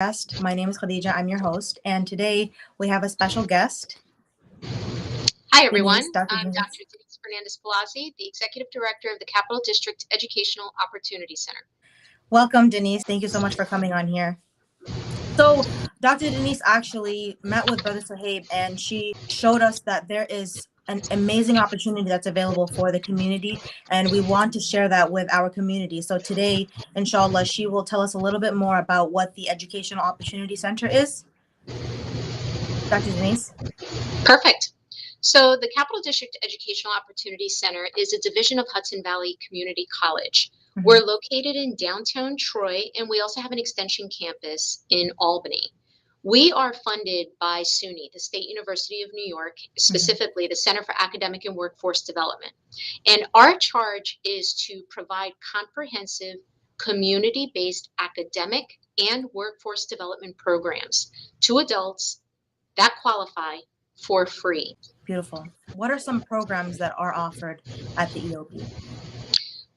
Guest. My name is Khadija. I'm your host, and today we have a special guest, Hi, everyone. Denise, Dr. I'm Denise. Dr. Denise Fernandez-Palazzi, the Executive Director of the Capital District Educational Opportunity Center. Welcome, Denise. Thank you so much for coming on here. So, Dr. Denise actually met with Brother Sahib, and she showed us that there is an amazing opportunity that's available for the community, and we want to share that with our community. So today, inshallah, she will tell us a little bit more about what the Educational Opportunity Center is. Dr. Denise? Perfect. So the Capital District Educational Opportunity Center is a division of Hudson Valley Community College. We're located in downtown Troy, and we also have an extension campus in Albany. We are funded by SUNY, the State University of New York, specifically the Center for Academic and Workforce Development. And our charge is to provide comprehensive, community-based academic and workforce development programs to adults that qualify for free. Beautiful. What are some programs that are offered at the EOP?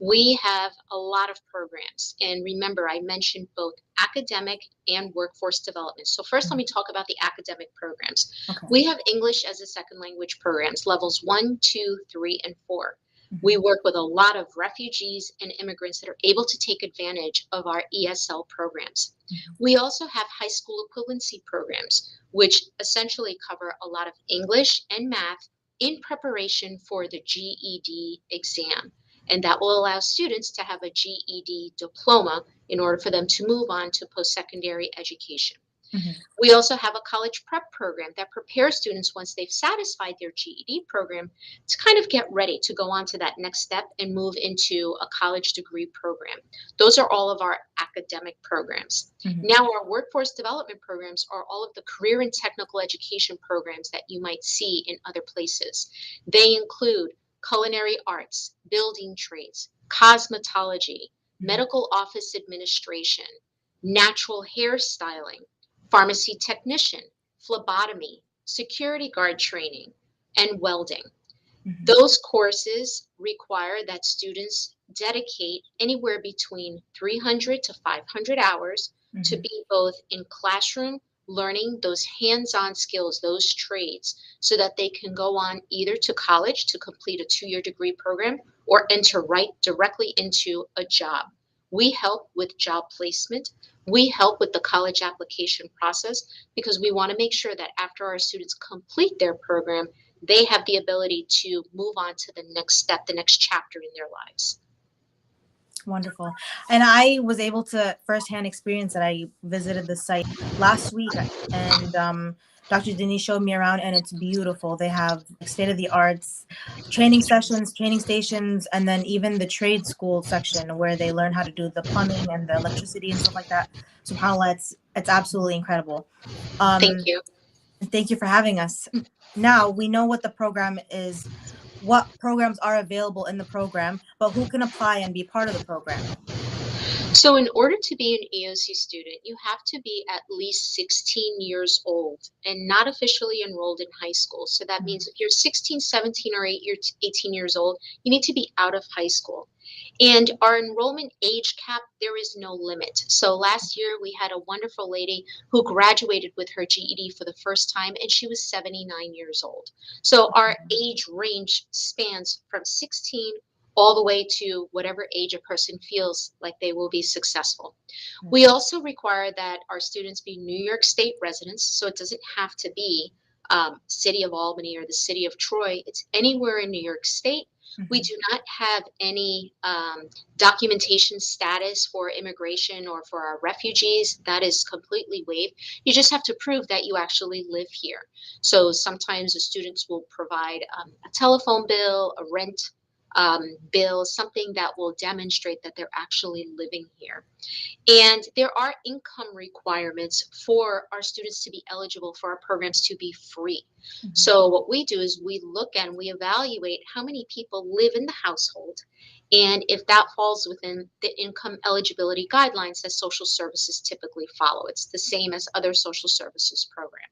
We have a lot of programs. And remember, I mentioned both academic and workforce development. So first, let me talk about the academic programs. Okay. We have English as a second language programs, levels 1, 2, 3, and 4. We work with a lot of refugees and immigrants that are able to take advantage of our ESL programs. We also have high school equivalency programs, which essentially cover a lot of English and math in preparation for the GED exam. And that will allow students to have a GED diploma in order for them to move on to post-secondary education. We also have a college prep program that prepares students once they've satisfied their GED program to kind of get ready to go on to that next step and move into a college degree program. Those are all of our academic programs. Now, our workforce development programs are all of the career and technical education programs that you might see in other places. They include culinary arts, building trades, cosmetology, medical office administration, natural hair styling, pharmacy technician, phlebotomy, security guard training, and welding. Those courses require that students dedicate anywhere between 300 to 500 hours to be both in classroom learning those hands-on skills, those trades, so that they can go on either to college to complete a 2-year degree program or enter right directly into a job. We help with job placement. We help with the college application process because we want to make sure that after our students complete their program, they have the ability to move on to the next step, the next chapter in their lives. Wonderful. And I was able to firsthand experience that. I visited the site last week, and Dr. Denise showed me around, and it's beautiful. They have state-of-the-art training sessions, training stations, and then even the trade school section where they learn how to do the plumbing and the electricity and stuff like that. SubhanAllah, it's absolutely incredible. Thank you. Thank you for having us. Now we know what the program is, what programs are available in the program, but who can apply and be part of the program? So in order to be an EOC student, you have to be at least 16 years old and not officially enrolled in high school. So that means if you're 16, 17, or 18 years old, you need to be out of high school. And our enrollment age cap, there is no limit. So last year we had a wonderful lady who graduated with her GED for the first time, and she was 79 years old. So our age range spans from 16 all the way to whatever age a person feels like they will be successful. We also require that our students be New York State residents, so it doesn't have to be City of Albany or the City of Troy. It's anywhere in New York State. We do not have any documentation status for immigration or for our refugees. That is completely waived. You just have to prove that you actually live here. So sometimes the students will provide a telephone bill, a rent bill, something that will demonstrate that they're actually living here. And there are income requirements for our students to be eligible for our programs to be free. So what we do is we look and we evaluate how many people live in the household, and if that falls within the income eligibility guidelines that social services typically follow. It's the same as other social services program.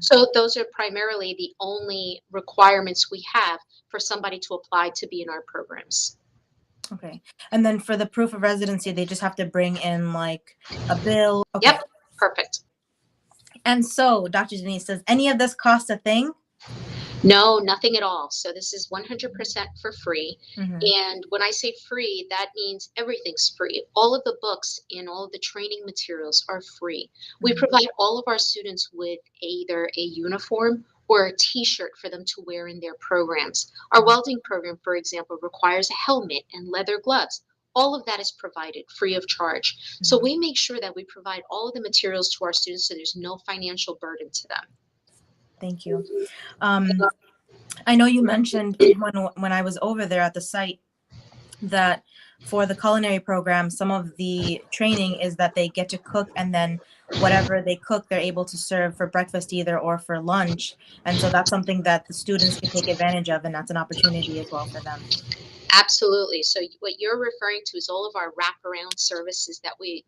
So those are primarily the only requirements we have for somebody to apply to be in our programs. Okay. And then for the proof of residency, they just have to bring in like a bill. Okay. Yep. Perfect. And so, Dr. Denise, does any of this cost a thing? No, nothing at all. So this is 100% for free. Mm-hmm. And when I say free, that means everything's free. All of the books and all of the training materials are free. We Mm-hmm. provide all of our students with either a uniform or a t-shirt for them to wear in their programs. Our welding program, for example, requires a helmet and leather gloves. All of that is provided free of charge. So we make sure that we provide all of the materials to our students so there's no financial burden to them. Thank you. I know you mentioned when I was over there at the site that for the culinary program, some of the training is that they get to cook, and then whatever they cook, they're able to serve for breakfast either or for lunch. And so that's something that the students can take advantage of, and that's an opportunity as well for them. Absolutely. So what you're referring to is all of our wraparound services that we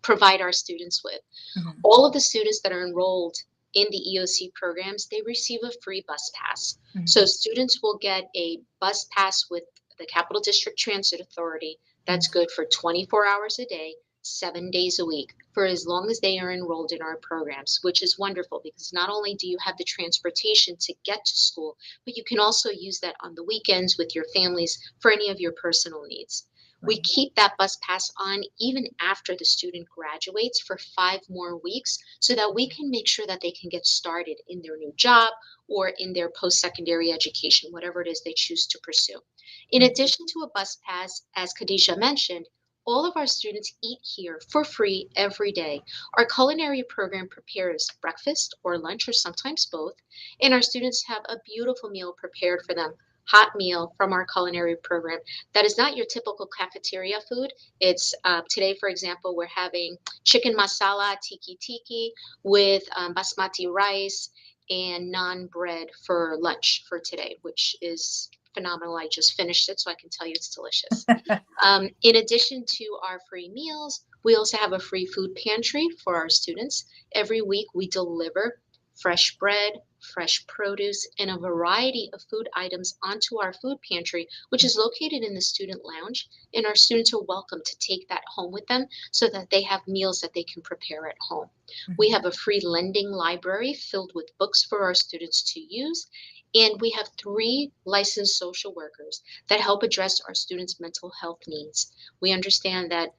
provide our students with. Mm-hmm. All of the students that are enrolled in the EOC programs, they receive a free bus pass. Mm-hmm. So students will get a bus pass with the Capital District Transit Authority that's good for 24 hours a day, 7 days a week, for as long as they are enrolled in our programs, which is wonderful because not only do you have the transportation to get to school, but you can also use that on the weekends with your families for any of your personal needs. Right. We keep that bus pass on even after the student graduates for 5 more weeks so that we can make sure that they can get started in their new job or in their post-secondary education, whatever it is they choose to pursue. In addition to a bus pass, as Khadijah mentioned, all of our students eat here for free every day. Our culinary program prepares breakfast or lunch or sometimes both, and our students have a beautiful meal prepared for them. Hot meal from our culinary program that is not your typical cafeteria food. It's today, for example, we're having chicken masala tiki with basmati rice and naan bread for lunch for today, which is phenomenal. I just finished it, so I can tell you it's delicious. In addition to our free meals, we also have a free food pantry for our students. Every week we deliver fresh bread, fresh produce, and a variety of food items onto our food pantry, which is located in the student lounge. And our students are welcome to take that home with them so that they have meals that they can prepare at home. Mm-hmm. We have a free lending library filled with books for our students to use. And we have 3 licensed social workers that help address our students' mental health needs. We understand that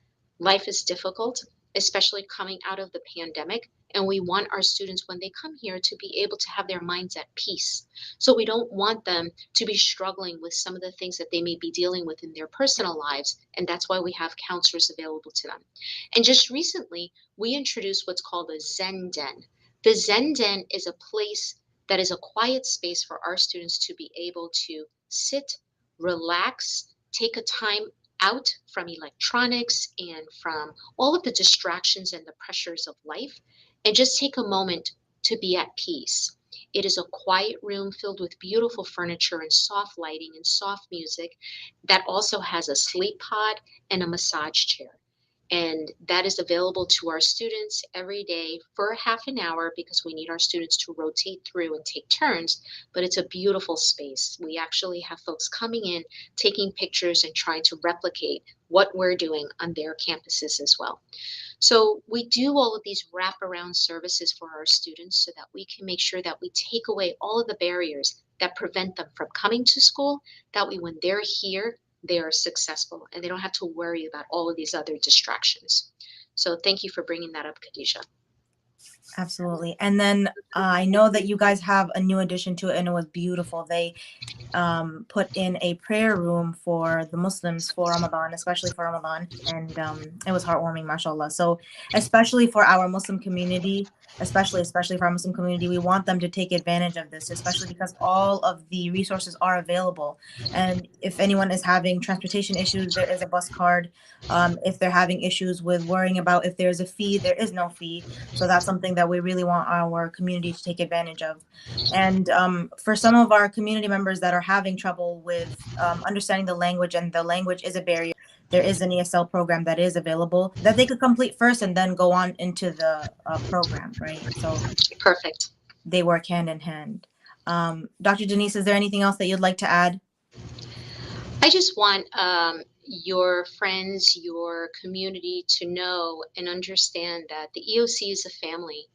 life is difficult, especially coming out of the pandemic, and we want our students, when they come here, to be able to have their minds at peace. So we don't want them to be struggling with some of the things that they may be dealing with in their personal lives, and that's why we have counselors available to them. And just recently, we introduced what's called a Zen Den. The Zen Den is a place that is a quiet space for our students to be able to sit, relax, take a time out from electronics and from all of the distractions and the pressures of life, and just take a moment to be at peace. It is a quiet room filled with beautiful furniture and soft lighting and soft music that also has a sleep pod and a massage chair. And that is available to our students every day for half an hour because we need our students to rotate through and take turns. But it's a beautiful space. We actually have folks coming in, taking pictures and trying to replicate what we're doing on their campuses as well. So we do all of these wraparound services for our students so that we can make sure that we take away all of the barriers that prevent them from coming to school. That way, when they're here, they are successful and they don't have to worry about all of these other distractions. So thank you for bringing that up, Khadijah. Absolutely. And then I know that you guys have a new addition to it, and it was beautiful. They put in a prayer room for the Muslims for Ramadan, especially for Ramadan, and it was heartwarming, mashallah. So especially for our Muslim community, especially for our Muslim community, we want them to take advantage of this, especially because all of the resources are available. And if anyone is having transportation issues, there is a bus card. If they're having issues with worrying about if there's a fee, there is no fee. So that's something that we really want our community to take advantage of. And for some of our community members that are having trouble with understanding the language, and the language is a barrier, there is an ESL program that is available that they could complete first and then go on into the program, right? So Perfect. They work hand in hand. Dr. Denise, is there anything else that you'd like to add? I just want your friends, your community to know and understand that the EOC is a family.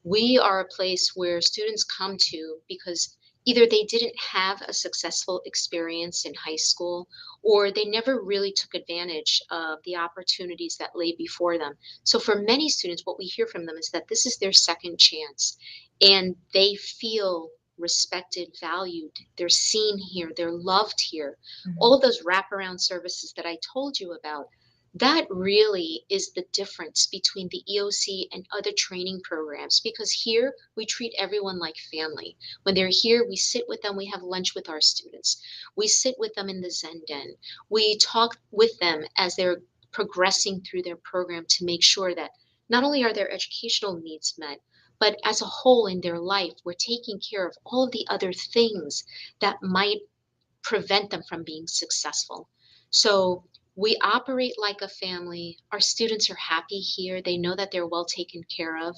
We are a place where students come to because either they didn't have a successful experience in high school or they never really took advantage of the opportunities that lay before them. So for many students, what we hear from them is that this is their second chance and they feel respected, valued, they're seen here, they're loved here. Mhm. All of those wraparound services that I told you about, that really is the difference between the EOC and other training programs because here we treat everyone like family. When they're here, we sit with them, we have lunch with our students, we sit with them in the Zen Den, we talk with them as they're progressing through their program to make sure that not only are their educational needs met, but as a whole in their life, we're taking care of all of the other things that might prevent them from being successful. So we operate like a family. Our students are happy here. They know that they're well taken care of.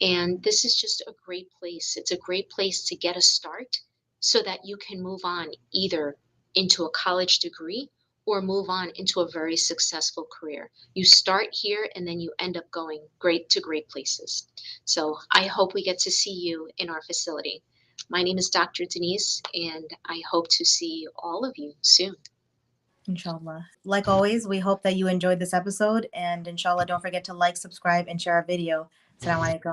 And this is just a great place. It's a great place to get a start so that you can move on either into a college degree or move on into a very successful career. You start here and then you end up going great to great places. So I hope we get to see you in our facility. My name is Dr. Denise, and I hope to see all of you soon. Inshallah. Like always, we hope that you enjoyed this episode. And inshallah, don't forget to like, subscribe, and share our video. Assalamu alaikum.